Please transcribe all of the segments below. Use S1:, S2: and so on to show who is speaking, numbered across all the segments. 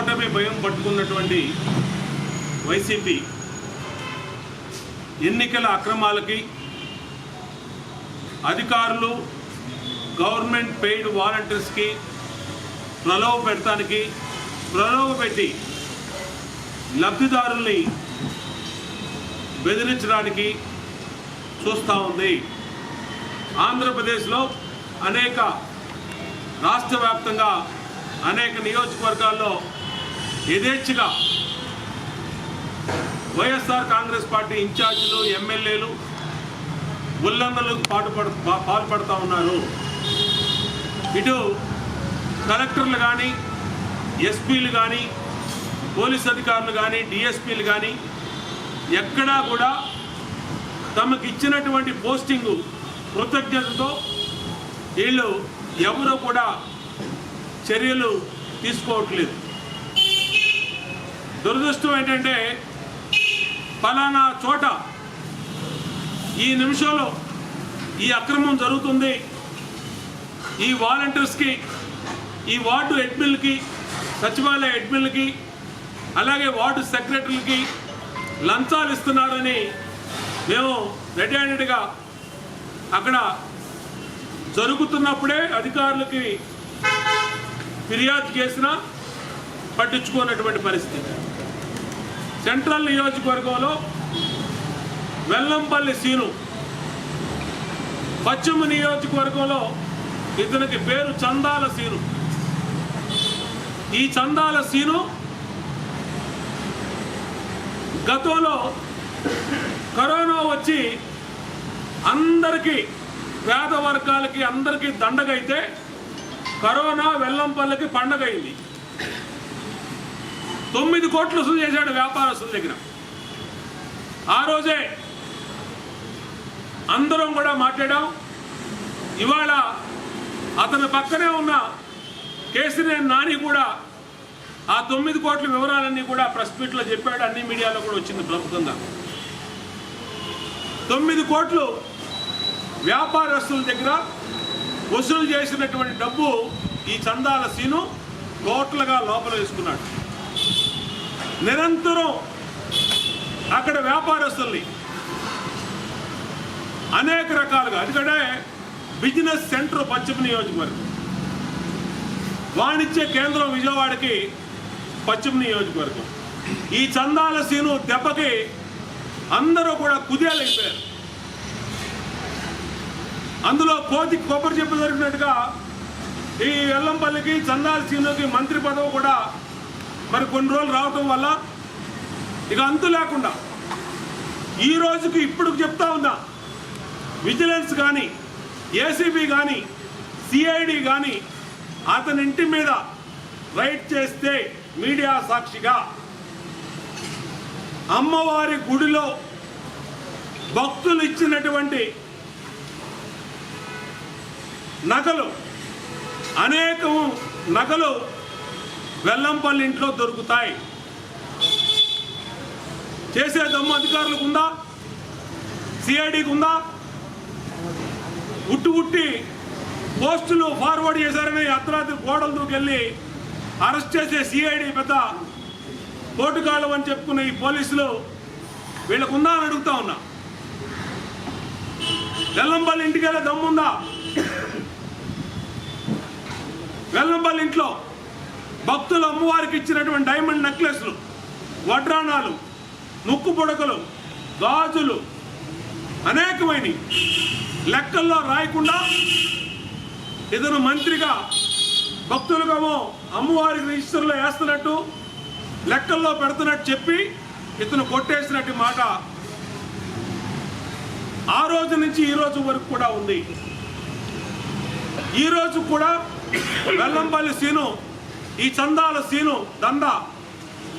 S1: ఓటమి భయం పట్టుకున్నటువంటి వైసీపీ ఎన్నికల అక్రమాలకి అధికారులు గవర్నమెంట్ పెయిడ్ వాలంటీర్స్కి ప్రలోభపెట్టి లబ్ధిదారుల్ని బెదిరించడానికి చూస్తూ ఉంది. ఆంధ్రప్రదేశ్లో రాష్ట్ర వ్యాప్తంగా అనేక నియోజకవర్గాల్లో యథేచ్ఛగా వైఎస్ఆర్ కాంగ్రెస్ పార్టీ ఇన్ఛార్జీలు ఎమ్మెల్యేలు ఉల్లంఘనలకు పాల్పడుతూ ఉన్నారు. ఇటు కలెక్టర్లు కానీ, ఎస్పీలు కానీ, పోలీస్ అధికారులు కానీ, డిఎస్పీలు కానీ ఎక్కడా కూడా తమకు ఇచ్చినటువంటి పోస్టింగు కృతజ్ఞతతో వీళ్ళు ఎవరూ కూడా చర్యలు తీసుకోవట్లేదు. దురదృష్టం ఏంటంటే ఫలానా చోట ఈ నిమిషంలో ఈ అక్రమం జరుగుతుంది, ఈ వాలంటీర్స్కి, ఈ వార్డు అడ్మిన్లకి, సచివాలయ అడ్మిన్లకి, అలాగే వార్డు సెక్రటరీలకి లంచాలు ఇస్తున్నారని మేము రెడీ హ్యాండెడ్గా అక్కడ జరుగుతున్నప్పుడే అధికారులకి ఫిర్యాదు చేసినా పట్టించుకోనటువంటి పరిస్థితి. సెంట్రల్ నియోజకవర్గంలో వెల్లంపల్లి సీను, పశ్చిమ నియోజకవర్గంలో ఇతనికి పేరు చందాల సీను. ఈ చందాల సీను గతంలో కరోనా వచ్చి అందరికీ, పేద వర్గాలకి అందరికీ దండగైతే కరోనా వెల్లంపల్లికి పండగ అయింది. 9 కోట్లు వసూలు చేశాడు వ్యాపారస్తుల దగ్గర. ఆ రోజే అందరం కూడా మాట్లాడాం. ఇవాళ అతని పక్కనే ఉన్న కేసినేని నాని కూడా ఆ 9 కోట్ల వివరాలన్నీ కూడా ప్రెస్ మీట్లో చెప్పాడు. అన్ని మీడియాలో కూడా వచ్చింది ప్రభుత్వంగా. 9 కోట్లు వ్యాపారస్తుల దగ్గర వసూలు చేసినటువంటి డబ్బు ఈ చందాల సీను కోట్లుగా లోపల వేసుకున్నాడు. నిరంతరం అక్కడ వ్యాపారస్తుల్ని అనేక రకాలుగా, ఎందుకంటే బిజినెస్ సెంటర్ పశ్చిమ నియోజకవర్గం, వాణిజ్య కేంద్రం విజయవాడకి పశ్చిమ నియోజకవర్గం. ఈ చందాల సీను దెబ్బకి అందరూ కూడా కుదేలైపోయారు. అందులో కోతికి కొబ్బరి చెప్పు జరిగినట్టుగా ఈ వెల్లంపల్లికి, చందాల సీనుకి మంత్రి పదవి కూడా మరి కొన్ని రోజులు రావటం వల్ల ఇక అంతు లేకుండా ఈ రోజుకి ఇప్పుడు చెప్తా ఉన్నా, విజిలెన్స్ కానీ, ఏసీబీ కానీ, సిఐడి కానీ అతని ఇంటి మీద రైడ్ చేస్తే మీడియా సాక్షిగా అమ్మవారి గుడిలో భక్తులు ఇచ్చినటువంటి నగలు, అనేక నగలు వెల్లంపల్లి ఇంట్లో దొరుకుతాయి. చేసే దమ్ము అధికారులకు ఉందా? సిఐడికి ఉందా? ఉట్టి పోస్టులు ఫార్వర్డ్ చేశారని అర్ధరాత్రి గోడలు దూకెళ్ళి అరెస్ట్ చేసే సిఐడి పెద్ద కోటుకాలం అని చెప్పుకున్న ఈ పోలీసులు వీళ్ళకు ఉందా అని అడుగుతా ఉన్నా. వెల్లంపల్లి ఇంటికి వెళ్ళే దమ్ముందా? వెల్లంపల్లి ఇంట్లో భక్తులు అమ్మవారికి ఇచ్చినటువంటి డైమండ్ నెక్లెస్లు, వడ్రాణాలు, ముక్కు పుడకలు, గాజులు అనేకమైన లెక్కల్లో రాయకుండా ఇతను మంత్రిగా భక్తులుగామో అమ్మవారికి రిజిస్టర్లో వేస్తున్నట్టు, లెక్కల్లో పెడుతున్నట్టు చెప్పి ఇతను కొట్టేసినట్టు మాట ఆ రోజు నుంచి ఈ రోజు వరకు కూడా ఉంది. ఈ రోజు కూడా వెల్లంపల్లి సీను, ఈ చందాల సీను దందా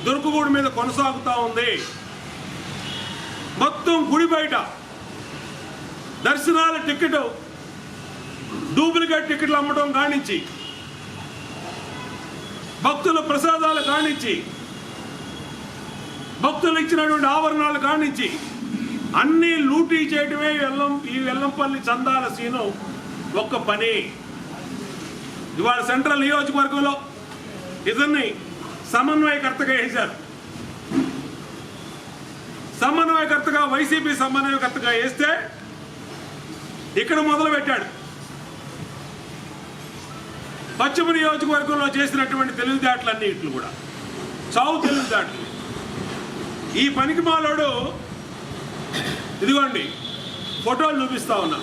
S1: దుర్గగూడి మీద కొనసాగుతూ ఉంది. మొత్తం గుడి బయట దర్శనాల టికెట్, డూప్లికేట్ టికెట్లు అమ్మడం కానించి, భక్తుల ప్రసాదాలు కానించి, భక్తులు ఇచ్చినటువంటి ఆభరణాలు కానించి అన్నీ లూటీ చేయడమే ఈ వెల్లంపల్లి చందాల సీను ఒక్క పని. ఇవాళ సెంట్రల్ నియోజకవర్గంలో ఇతన్ని సమన్వయకర్తగా వేశారు. సమన్వయకర్తగా వైసీపీ సమన్వయకర్తగా వేస్తే ఇక్కడ మొదలు పెట్టాడు. పశ్చిమ నియోజకవర్గంలో చేసినటువంటి తెలివితేటలన్నిట్లు కూడా చావు తెలివితేటలు. ఈ పనికి మాలోడు ఇదిగోండి ఫోటోలు చూపిస్తా ఉన్నా.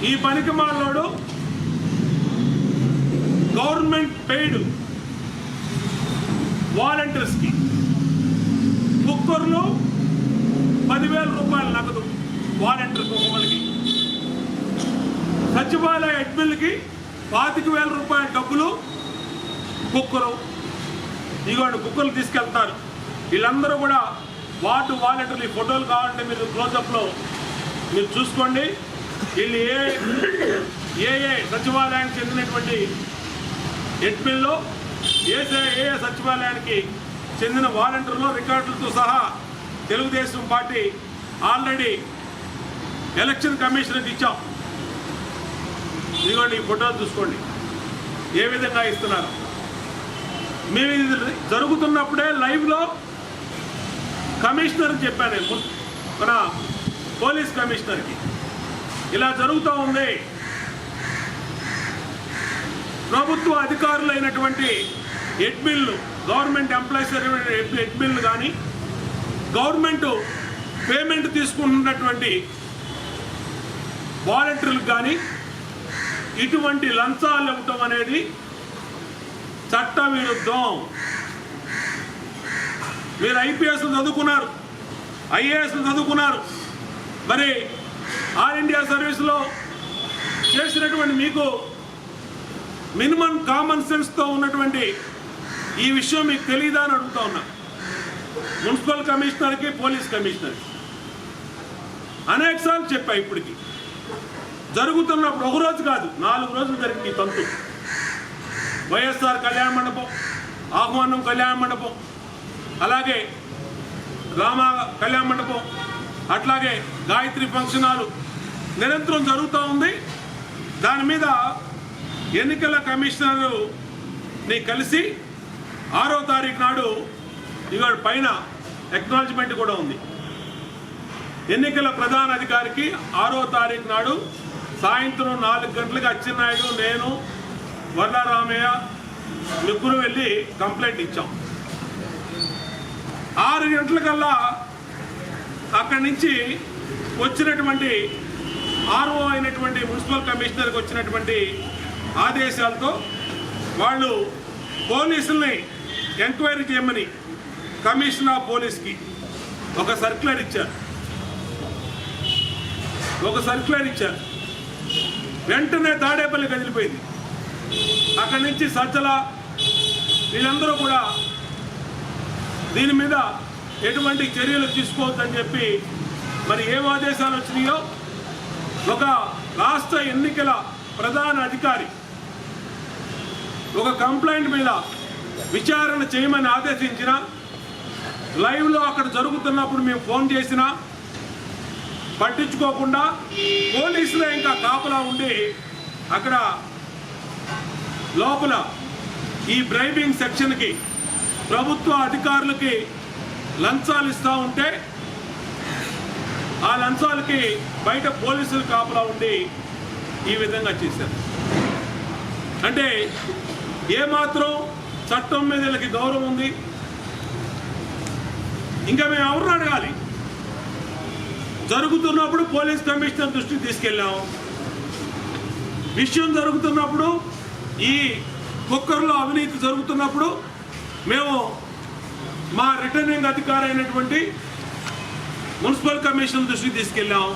S1: ఈ పనికి మాలోడు గవర్నమెంట్ పెయిడ్ వాలంటీర్స్కి కుక్కర్లు 10,000 రూపాయలు నగదు వాలంటీర్స్ ఒక్కొక్కరికి, సచివాలయ అడ్మిన్లకి 25,000 రూపాయల డబ్బులు కుక్కరు. ఇదిగోండి కుక్కర్లు తీసుకెళ్తారు. వీళ్ళందరూ కూడా వార్డు వాలంటీర్లు. ఈ ఫోటోలు కావాలంటే మీరు క్లోజప్లో మీరు చూసుకోండి. వీళ్ళు ఏ సచివాలయానికి చెందినటువంటి అడ్మిన్లో ఏ సచివాలయానికి చెందిన వాలంటీర్లో రికార్డులతో సహా తెలుగుదేశం పార్టీ ఆల్రెడీ ఎలక్షన్ కమిషన్కి ఇచ్చాం. ఇదిగోండి ఈ ఫోటోలు చూసుకోండి ఏ విధంగా ఇస్తున్నారు. మేము ఇది జరుగుతున్నప్పుడే లైవ్లో కమిషనర్ చెప్పాను, మన పోలీస్ కమిషనర్కి ఇలా జరుగుతూ ఉంది. ప్రభుత్వ అధికారులైనటువంటి అడ్మిన్లు, గవర్నమెంట్ ఎంప్లాయీస్ అడ్మిన్లు కానీ, గవర్నమెంట్ పేమెంట్ తీసుకుంటున్నటువంటి వాలంటీర్లకు కానీ ఇటువంటి లంచాలు ఇవ్వటం అనేది చట్ట విరుద్ధం. మీరు ఐపీఎస్ చదువుకున్నారు, ఐఏఎస్ చదువుకున్నారు, మరి ఆల్ ఇండియా సర్వీస్లో చేసినటువంటి మీకు మినిమం కామన్ సెన్స్తో ఉన్నటువంటి ఈ విషయం మీకు తెలియదా అని అడుగుతా ఉన్నా. మున్సిపల్ కమిషనర్కి, పోలీస్ కమిషనర్కి అనేకసార్లు చెప్పా. ఇప్పటికి జరుగుతున్నప్పుడు ఒక రోజు కాదు 4 రోజులు జరిగింది ఈ తంతు. వైఎస్ఆర్ కళ్యాణ మండపం, ఆహ్వానం కళ్యాణ మండపం, అలాగే రామ కళ్యాణ మండపం, అట్లాగే గాయత్రి ఫంక్షన్ హాలు నిరంతరం జరుగుతూ ఉంది. దాని మీద ఎన్నికల కమిషనర్ని కలిసి 6వ తారీఖు నాడు ఇవాళ పైన ఎక్నాలజ్మెంట్ కూడా ఉంది. ఎన్నికల ప్రధాన అధికారికి 6వ తారీఖు నాడు సాయంత్రం 4 గంటలకు అచ్చెన్నాయుడు, నేను, వరలరామయ్య ముగ్గురు వెళ్ళి కంప్లైంట్ ఇచ్చాం. 6 గంటలకల్లా అక్కడి నుంచి వచ్చినటువంటి ఆర్ఓ అయినటువంటి మున్సిపల్ కమిషనర్కి వచ్చినటువంటి ఆదేశాలతో వాళ్ళు పోలీసుల్ని ఎంక్వైరీ చేయమని కమిషనర్ ఆఫ్ పోలీస్కి ఒక సర్క్యులర్ ఇచ్చారు. వెంటనే తాడేపల్లి కదిలిపోయింది. అక్కడి నుంచి సజ్జల వీళ్ళందరూ కూడా దీని మీద ఎటువంటి చర్యలు తీసుకోవద్దని చెప్పి మరి ఏం ఆదేశాలు వచ్చినాయో ఒక రాష్ట్ర ఎన్నికల ప్రధాన అధికారి ఒక కంప్లైంట్ మీద విచారణ చేయమని ఆదేశించిన, లైవ్లో అక్కడ జరుగుతున్నప్పుడు మేము ఫోన్ చేసినా పట్టించుకోకుండా పోలీసులు ఇంకా కాపలా ఉండి అక్కడ లోపల ఈ బ్రైబింగ్ సెక్షన్కి ప్రభుత్వ అధికారులకి లంచాలు ఇస్తూ ఉంటే ఆ లంచాలకి బయట పోలీసులు కాపలా ఉండి ఈ విధంగా చేశారు. అంటే ఏమాత్రం చట్టం మీద వీళ్ళకి గౌరవం ఉంది? ఇంకా మేము ఎవరిని అడగాలి? జరుగుతున్నప్పుడు పోలీస్ కమిషనర్ దృష్టికి తీసుకెళ్ళాం. విషయం జరుగుతున్నప్పుడు ఈ కుక్కర్లో అవినీతి జరుగుతున్నప్పుడు మేము మా రిటర్నింగ్ అధికారి అయినటువంటి మున్సిపల్ కమిషన్ దృష్టికి తీసుకెళ్ళాం.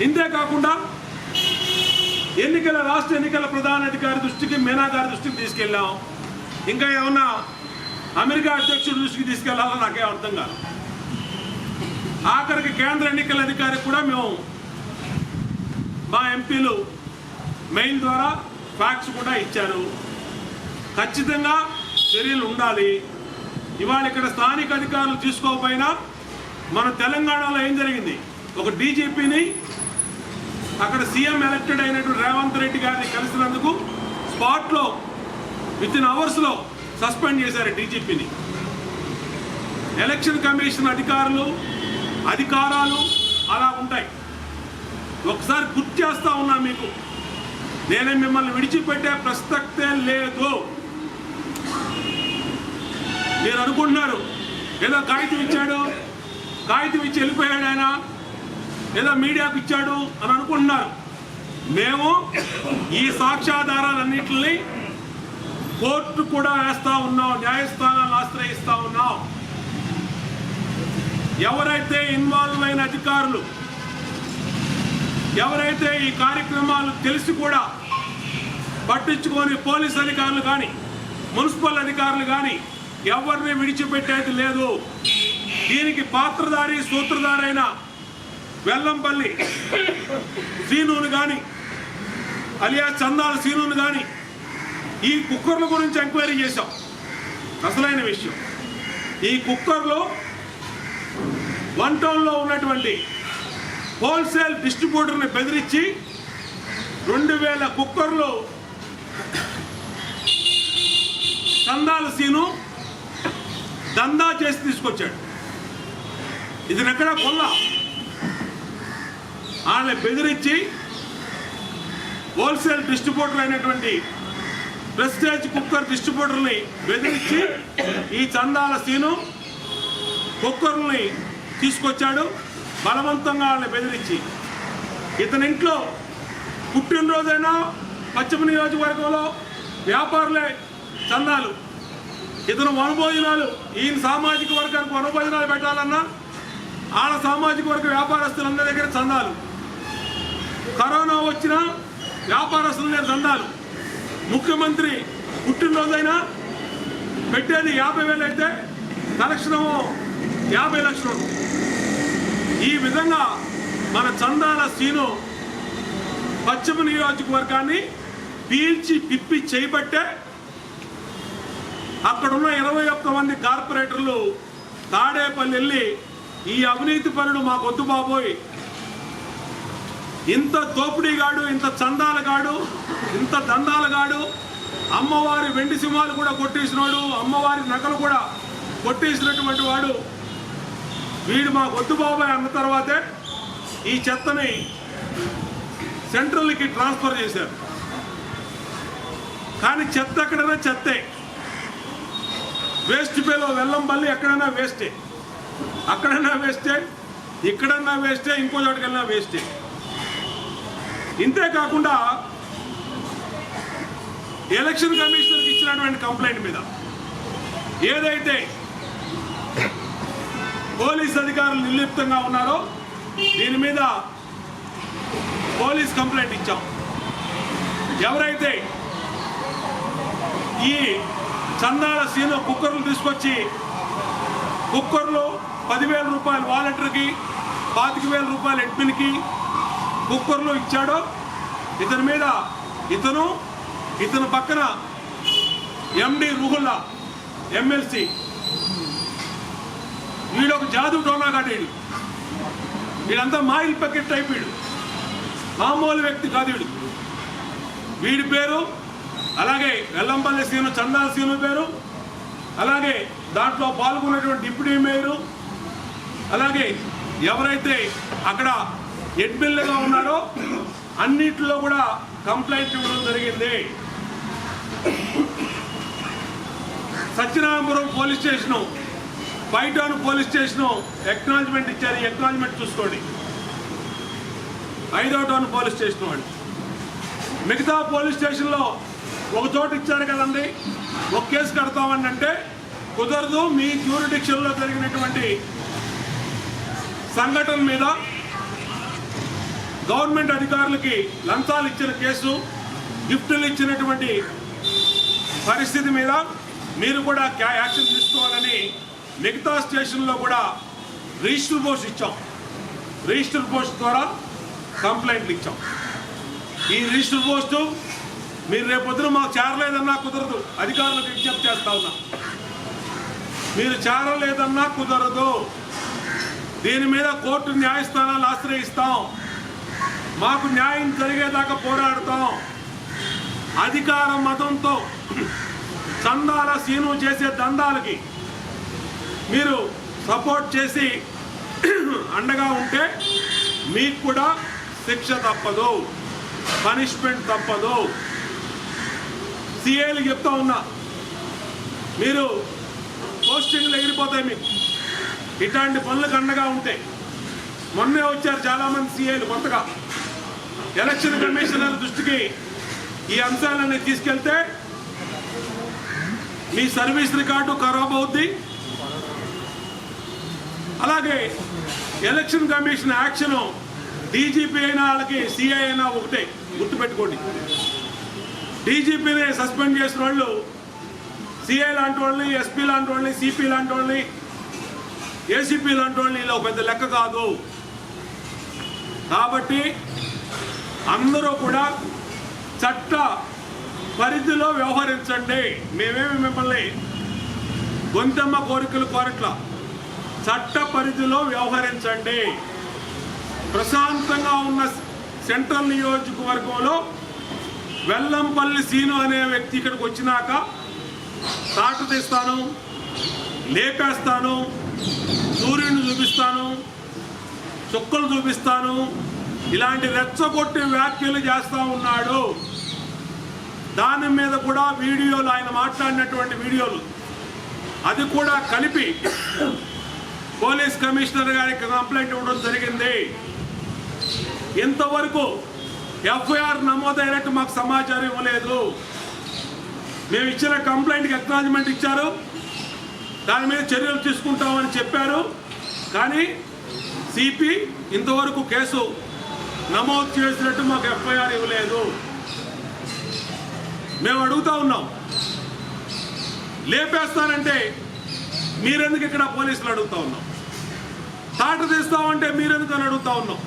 S1: ఇంతే కాకుండా రాష్ట్ర ఎన్నికల ప్రధాన అధికారి దృష్టికి, మీనా గారి దృష్టికి తీసుకెళ్ళాం. ఇంకా ఏమన్నా అమెరికా అధ్యక్షుడి దృష్టికి తీసుకెళ్లాలో నాకేం అర్థం కాదు. ఆఖరికి కేంద్ర ఎన్నికల అధికారికి కూడా మేము మా ఎంపీలు మెయిల్ ద్వారా ఫ్యాక్స్ కూడా ఇచ్చారు. ఖచ్చితంగా చర్యలు ఉండాలి. ఇవాళ ఇక్కడ స్థానిక అధికారులు తీసుకోకపోయినా మన తెలంగాణలో ఏం జరిగింది, ఒక డీజీపీని అక్కడ సీఎం ఎలక్టెడ్ అయినటువంటి రేవంత్ రెడ్డి గారిని కలిసినందుకు స్పాట్లో వితిన్ అవర్స్లో సస్పెండ్ చేశారు డీజీపీని. ఎలక్షన్ కమిషన్ అధికారాలు అలా ఉంటాయి. ఒకసారి గుర్తు చేస్తా ఉన్నా మీకు, నేనే మిమ్మల్ని విడిచిపెట్టే ప్రసక్తే లేదు. మీరు అనుకుంటున్నారు ఏదో కాగితం ఇచ్చి వెళ్ళిపోయాడు ఆయన, ఏదో మీడియాకు ఇచ్చాడు అని అనుకుంటున్నారు. మేము ఈ సాక్ష్యాధారాలన్నింటినీ కోర్టు కూడా వేస్తూ ఉన్నాం, న్యాయస్థానాలను ఆశ్రయిస్తూ ఉన్నాం. ఎవరైతే ఇన్వాల్వ్ అయిన అధికారులు, ఎవరైతే ఈ కార్యక్రమాలు తెలిసి కూడా పట్టించుకొని పోలీస్ అధికారులు కానీ మున్సిపల్ అధికారులు కానీ ఎవరిని విడిచిపెట్టేది లేదు. దీనికి పాత్రధారి సూత్రధారైన వెల్లంపల్లి శ్రీనుని కానీ అలియా చందాల శ్రీనుని కానీ ఈ కుక్కర్ల గురించి ఎంక్వైరీ చేశాం. అసలైన విషయం, ఈ కుక్కర్లో వన్ టౌన్లో ఉన్నటువంటి హోల్సేల్ డిస్ట్రిబ్యూటర్ని బెదిరించి 2000 కుక్కర్లు చందాల సీను దందా చేసి తీసుకొచ్చాడు. ఇది ఎక్కడ కొల్ల వాళ్ళని బెదిరించి హోల్సేల్ డిస్ట్రిబ్యూటర్ అయినటువంటి ప్రెస్టేజ్ కుక్కర్ డిస్ట్రిబ్యూటర్ని బెదిరించి ఈ చందాల సీను కుక్కర్ని తీసుకొచ్చాడు. బలవంతంగా వాళ్ళని బెదిరించి ఇతని ఇంట్లో పుట్టినరోజైనా పశ్చిమ నియోజకవర్గంలో వ్యాపారులే చందాలు, ఇతను వనభోజనాలు, ఈయన సామాజిక వర్గానికి వనభోజనాలు పెట్టాలన్నా వాళ్ళ సామాజిక వర్గ వ్యాపారస్తులందరి దగ్గర చందాలు, కరోనా వచ్చినా వ్యాపారస్తుల దగ్గర చందాలు, ముఖ్యమంత్రి పుట్టినరోజైనా పెట్టేది 50,000 అయితే కలెక్షన్ 50 లక్షలు. ఈ విధంగా మన చందాల సీను పశ్చిమ నియోజకవర్గాన్ని పీల్చి పిప్పి చేయబట్టే అక్కడున్న 21 మంది కార్పొరేటర్లు తాడేపల్లి వెళ్ళి ఈ అవినీతి పనులు మాకొద్దు బాబోయ్, ఇంత దోపిడీగాడు, ఇంత చందాలగాడు, ఇంత దందాలగాడు, అమ్మవారి వెండి సింహాలు కూడా కొట్టేసినాడు, అమ్మవారి నగలు కూడా కొట్టేసినటువంటి వాడు, వీడు మాకొద్దు బాబోయ్ అన్న తర్వాతే ఈ చెత్తని సెంట్రల్కి ట్రాన్స్ఫర్ చేశారు. కానీ చెత్త ఎక్కడైనా చెత్తే, వేస్ట్ పేలో వెల్లంపల్లి ఎక్కడైనా వేస్టే, అక్కడైనా వేస్టే, ఇక్కడన్నా వేస్టే, ఇంకో చోటుకెళ్ళినా వేస్టే. ఇంతేకాకుండా ఎలక్షన్ కమిషనర్కి ఇచ్చినటువంటి కంప్లైంట్ మీద ఏదైతే పోలీస్ అధికారులు నిర్లిప్తంగా ఉన్నారో దీని మీద పోలీస్ కంప్లైంట్ ఇచ్చాం. ఎవరైతే ఈ చందాల సీను కుక్కర్లు తీసుకొచ్చి కుక్కర్లు 10,000 రూపాయలు వాలంటీర్కి, 25,000 రూపాయలు అడ్మిన్కి కుక్కర్లు ఇచ్చాడో ఇతని మీద ఇతను పక్కన ఎండి రుహుల్లా ఎమ్మెల్సీ, వీడొక జాదు డోనాగాడు, వీడంతా మాయిల్ ప్యాకెట్ అయిపోయాడు, మామూలు వ్యక్తి కాదు వీడు. వీడి పేరు అలాగే వెల్లంపల్లి సీను, చందాల సీను పేరు, అలాగే దాంట్లో పాల్గొన్నటువంటి డిప్యూటీ మేయరు, అలాగే ఎవరైతే అక్కడ ఎడ్మిన్లుగా ఉన్నాడో అన్నిటిలో కూడా కంప్లైంట్ ఇవ్వడం జరిగింది. సత్యనారాయణపురం పోలీస్ స్టేషను, పైటాను పోలీస్ స్టేషను ఎక్నాలజ్మెంట్ ఇచ్చారు. ఈ ఎక్నాలజ్మెంట్ చూసుకోండి. 5వ టౌన్ పోలీస్ స్టేషన్ వాళ్ళు. మిగతా పోలీస్ స్టేషన్లో ఒక చోట ఇచ్చారు కదండి, ఒక కేసు కడతామని అంటే కుదరదు. మీ జ్యూరిడిక్షన్లో జరిగినటువంటి సంఘటన మీద గవర్నమెంట్ అధికారులకి లంచాలు ఇచ్చిన కేసు, గిఫ్టులు ఇచ్చినటువంటి పరిస్థితి మీద మీరు కూడా యాక్షన్ తీసుకోవాలని మిగతా స్టేషన్లో కూడా రిజిస్టర్ పోస్ట్ ఇచ్చాం. రిజిస్టర్ పోస్ట్ ద్వారా కంప్లైంట్లు ఇచ్చాం. ఈ రిజిస్టర్ పోస్టు మీరు రేపొద్దున మాకు చేరలేదన్నా కుదరదు. అధికారులకు విజ్ఞప్తి చేస్తా ఉన్నా, మీరు చేరలేదన్నా కుదరదు. దీని మీద కోర్టు న్యాయస్థానాలు ఆశ్రయిస్తాం. మాకు న్యాయం జరిగేదాకా పోరాడతాం. అధికార మతంతో చందాల సీను చేసే దందాలకి మీరు సపోర్ట్ చేసి అండగా ఉంటే మీకు కూడా శిక్ష తప్పదు, పనిష్మెంట్ తప్పదు. సిఐలు చెప్తా ఉన్నా, మీరు పోస్టింగ్లు ఎగిరిపోతాయి మీకు ఇట్లాంటి పనులకు అండగా ఉంటే. మొన్నే వచ్చారు చాలామంది సిఐలు కొత్తగా. ఎలక్షన్ కమిషనర్ దృష్టికి ఈ అంశాలన్నీ తీసుకెళ్తే మీ సర్వీస్ రికార్డు ఖరాబ్ అవుద్ది. అలాగే ఎలక్షన్ కమిషన్ యాక్షన్ డీజీపీ అయినా వాళ్ళకి సిఐ అయినా ఒకటే, గుర్తుపెట్టుకోండి. డీజీపీని సస్పెండ్ చేసిన వాళ్ళు సిఐ లాంటి వాళ్ళని, ఎస్పీ లాంటి వాళ్ళని, సిపి లాంటి వాళ్ళని, ఏసీపీ లాంటి వాళ్ళని ఇలా పెద్ద లెక్క కాదు. కాబట్టి అందరూ కూడా చట్ట పరిధిలో వ్యవహరించండి. మేమేమి మిమ్మల్ని గొంతెమ్మ కోరికలు కోరట్లా, చట్ట పరిధిలో వ్యవహరించండి. ప్రశాంతంగా ఉన్న సెంట్రల్ నియోజకవర్గంలో వెల్లంపల్లి సీను అనే వ్యక్తి ఇక్కడికి వచ్చినాక తాట తీస్తాను, లేపేస్తాను, సూర్యుడిని చూపిస్తాను, చుక్కలు చూపిస్తాను, ఇలాంటి రెచ్చగొట్టి వ్యాఖ్యలు చేస్తూ ఉన్నాడు. దాని మీద కూడా వీడియోలు, ఆయన మాట్లాడినటువంటి వీడియోలు అది కూడా కలిపి పోలీస్ కమిషనర్ గారికి కంప్లైంట్ ఇవ్వడం జరిగింది. ఇంతవరకు ఎఫ్ఐఆర్ నమోదైనట్టు మాకు సమాచారం ఇవ్వలేదు. మేము ఇచ్చిన కంప్లైంట్కి అక్నాలజ్మెంట్ ఇచ్చారు, దాని మీద చర్యలు తీసుకుంటామని చెప్పారు. కానీ సిపి ఇంతవరకు కేసు నమోదు చేసినట్టు మాకు ఎఫ్ఐఆర్ ఇవ్వలేదు. మేము అడుగుతా ఉన్నాం, లేపేస్తానంటే మీరెందుకు ఇక్కడ పోలీసులు అడుగుతా ఉన్నాం, తాట తీస్తామంటే మీరెందుకు అని అడుగుతా ఉన్నాం.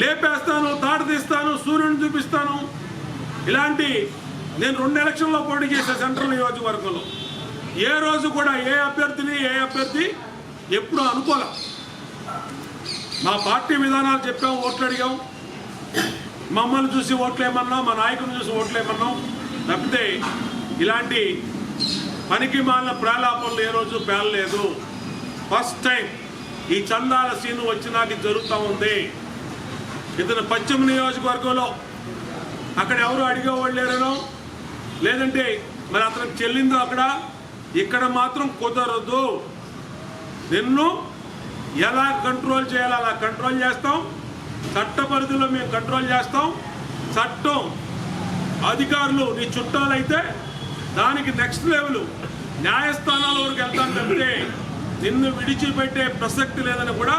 S1: లేపేస్తాను, తాట తీస్తాను, సూర్యుని చూపిస్తాను, ఇలాంటి నేను 2 ఎలక్షన్లో పోటీ చేశాను సెంట్రల్ నియోజకవర్గంలో. ఏ రోజు కూడా ఏ అభ్యర్థి ఎప్పుడు అనుకోలే. మా పార్టీ విధానాలు చెప్పాం, ఓట్లు అడిగాం, మమ్మల్ని చూసి ఓట్లేమన్నాం, మా నాయకుని చూసి ఓట్లేమన్నాం తప్పితే ఇలాంటి పనికి మాలిన ప్రాలాపనలు ఏ రోజు పేలలేదు. ఫస్ట్ టైం ఈ చందాల సీను వచ్చినాక జరుగుతూ ఉంది. ఇతను పశ్చిమ నియోజకవర్గంలో అక్కడ ఎవరు అడిగేవాళ్ళు లేరనో, లేదంటే మరి అతనికి చెల్లిందో అక్కడ, ఇక్కడ మాత్రం కుదరదు. నిన్ను ఎలా కంట్రోల్ చేయాలో అలా కంట్రోల్ చేస్తాం, చట్ట పరిధిలో మేము కంట్రోల్ చేస్తాం. చట్టం అధికారులు నీ చుట్టాలైతే దానికి నెక్స్ట్ లెవెల్ న్యాయస్థానాల వరకు వెళ్తాను తప్పితే నిన్ను విడిచిపెట్టే ప్రసక్తి లేదని కూడా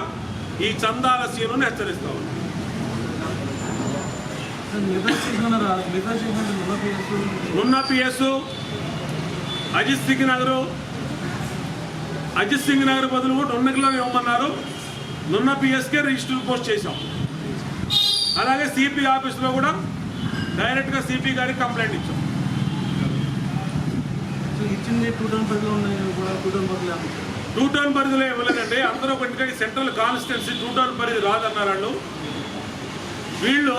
S1: ఈ చందాల సీనుని హెచ్చరిస్తాం. నున్న పిఎస్ అజిత్ సింగ్ నగర్ బదులు నున్నకిలో ఇవ్వమన్నారు. నున్న పిఎస్కే రిజిస్టర్ పోస్ట్ చేశాం. అలాగే సిపి ఆఫీస్లో కూడా డైరెక్ట్గా సిపి గారికి కంప్లైంట్ ఇచ్చాం. టూ టౌన్ పరిధిలో ఇవ్వలేదండి. అందరూ ఒకటిగా సెంట్రల్ కాన్స్టిట్యున్సీ 2 టౌన్ పరిధి రాదన్నారు వాళ్ళు. వీళ్ళు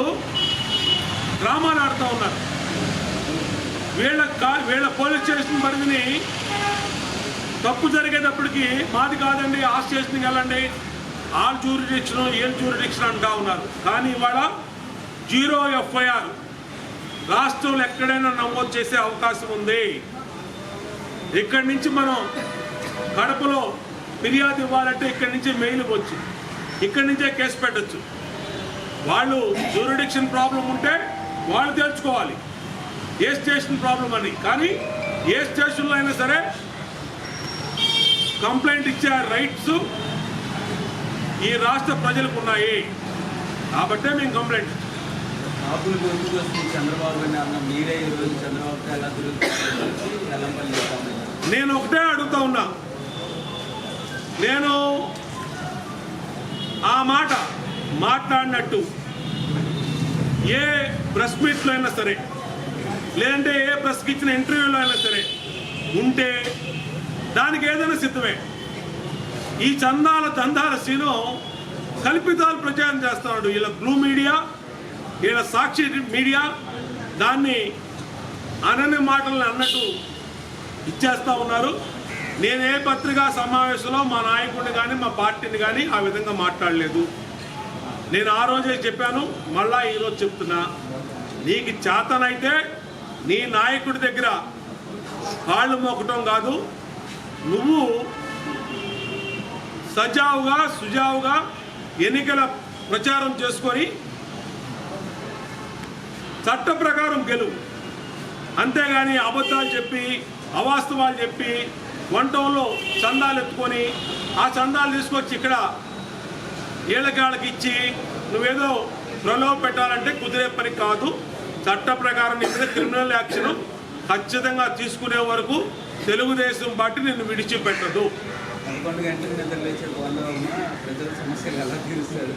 S1: డ్రామాలు ఆడుతూ ఉన్నారు. వీళ్ళ పోలీస్ స్టేషన్ పరిధిని తప్పు జరిగేటప్పటికి మాది కాదండి, ఆ స్టేషన్కి వెళ్ళండి, ఆల్ జ్యూరిడిక్షన్ ఏం జ్యూరిడిక్షన్ అంటా ఉన్నారు. కానీ ఇవాళ 0 ఎఫ్ఐఆర్ రాష్ట్రంలో ఎక్కడైనా నమోదు చేసే అవకాశం ఉంది. ఇక్కడి నుంచి మనం కడపలో ఫిర్యాదు ఇవ్వాలంటే ఇక్కడి నుంచి మెయిల్ వచ్చి ఇక్కడి నుంచే కేసు పెట్టచ్చు. వాళ్ళు జ్యూరిడిక్షన్ ప్రాబ్లం ఉంటే వాళ్ళు తెలుసుకోవాలి ఏ స్టేషన్ ప్రాబ్లం అని. కానీ ఏ స్టేషన్లో అయినా సరే కంప్లైంట్ ఇచ్చే రైట్స్ ఈ రాష్ట్ర ప్రజలకు ఉన్నాయి. కాబట్టే మేము కంప్లైంట్ ఇచ్చాం. నేను ఒకటే అడుగుతా ఉన్నా, నేను ఆ మాట మాట్లాడినట్టు ఏ ప్రెస్ మీట్లో అయినా సరే, లేదంటే ఏ ప్రెస్కి ఇచ్చిన ఇంటర్వ్యూలో అయినా సరే ఉంటే దానికి ఏదైనా సిద్ధమే. ఈ దందాల సీను కల్పితాలు ప్రచారం చేస్తున్నాడు. వీళ్ళ బ్లూ మీడియా, వీళ్ళ సాక్షి మీడియా దాన్ని అనని మాటలను అన్నట్టు ఇచ్చేస్తూ ఉన్నారు. నేనే పత్రికా సమావేశంలో మా నాయకుడిని కానీ మా పార్టీని కానీ ఆ విధంగా మాట్లాడలేదు. నేను ఆ రోజే చెప్పాను, మళ్ళా ఈరోజు చెప్తున్నా, నీకు చేతనైతే నీ నాయకుడి దగ్గర కాళ్ళు మోకటం కాదు, నువ్వు సజావుగా సుజావుగా ఎన్నికల ప్రచారం చేసుకొని చట్ట ప్రకారం గెలువు. అంతేగాని అబద్ధాలు చెప్పి అవాస్తవాలు చెప్పి వంటంలో చందాలు ఎత్తుకొని ఆ చందాలు తీసుకొచ్చి ఇక్కడ ఏళ్ళకి ఇచ్చి నువ్వేదో ప్రలోభ పెట్టాలంటే కుదిరే పని కాదు. చట్ట ప్రకారం నీ మీద క్రిమినల్ యాక్షన్ ఖచ్చితంగా తీసుకునే వరకు తెలుగుదేశం పార్టీ నిన్ను విడిచిపెట్టదు.
S2: 11 గంటలకు నిద్ర లేచే వాళ్ళ ప్రజల సమస్యలు ఎలా తీరుస్తారు?